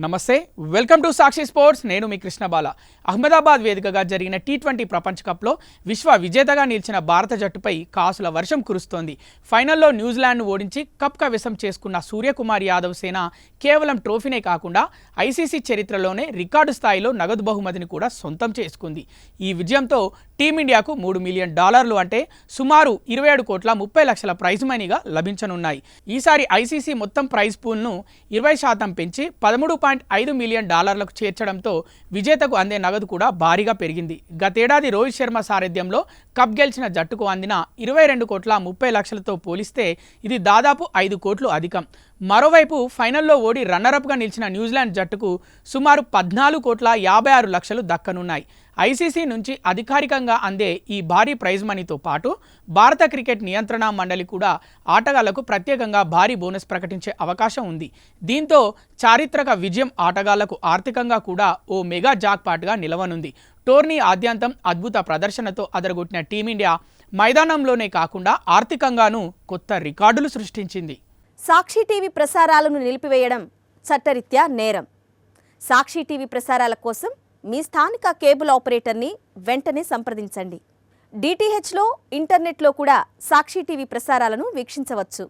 నమస్తే, welcome to Sakshi sports. నేను మీ కృష్ణబాల. అహ్మదాబాద్ వేదికగా జరిగిన టీ20 ప్రపంచ కప్లో విశ్వ విజేతగా నిలిచిన భారత జట్టుపై కాసుల వర్షం కురుస్తోంది. ఫైనల్లో న్యూజిలాండ్ను ఓడించి కప్ కైవసం చేసుకున్న సూర్యకుమార్ యాదవ్ సేన కేవలం ట్రోఫీనే కాకుండా ఐసీసీ చరిత్రలోనే రికార్డు స్థాయిలో నగదు బహుమతిని కూడా సొంతం చేసుకుంది. ఈ విజయంతో టీమిండియాకు $3 మిలియన్ అంటే సుమారు 27,30,00,000 ప్రైజ్ మనీగా లభించనున్నాయి. ఈసారి ఐసీసీ మొత్తం ప్రైజ్ పూల్ను 20% పెంచి $13.5 మిలియన్ చేర్చడంతో విజేతకు అందే నగదు కూడా భారీగా పెరిగింది. గతేడాది రోహిత్ శర్మ సారథ్యంలో కప్ గెలిచిన జట్టుకు అందిన 22,30,00,000తో పోలిస్తే ఇది దాదాపు 5 కోట్లు అధికం. మరోవైపు ఫైనల్లో ఓడి రన్నరప్గా నిలిచిన న్యూజిలాండ్ జట్టుకు సుమారు 14,56,00,000 దక్కనున్నాయి. ఐసీసీ నుంచి అధికారికంగా అందే ఈ భారీ ప్రైజ్ మనీతో పాటు భారత క్రికెట్ నియంత్రణ మండలి కూడా ఆటగాళ్లకు ప్రత్యేకంగా భారీ బోనస్ ప్రకటించే అవకాశం ఉంది. దీంతో చారిత్రక విజయం ఆటగాళ్లకు ఆర్థికంగా కూడా ఓ మెగా జాక్పాట్గా నిలవనుంది. టోర్నీ ఆద్యంతం అద్భుత ప్రదర్శనతో అదరగొట్టిన టీమిండియా మైదానంలోనే కాకుండా ఆర్థికంగానూ కొత్త రికార్డులు సృష్టించింది. సాక్షి టీవీ ప్రసారాలను నిలిపివేయడం చట్టరీత్యా నేరం. సాక్షి టీవీ ప్రసారాల కోసం మీ స్థానిక కేబుల్ ఆపరేటర్ని వెంటనే సంప్రదించండి. డిటిహెచ్లో, ఇంటర్నెట్లో కూడా సాక్షి టీవీ ప్రసారాలను వీక్షించవచ్చు.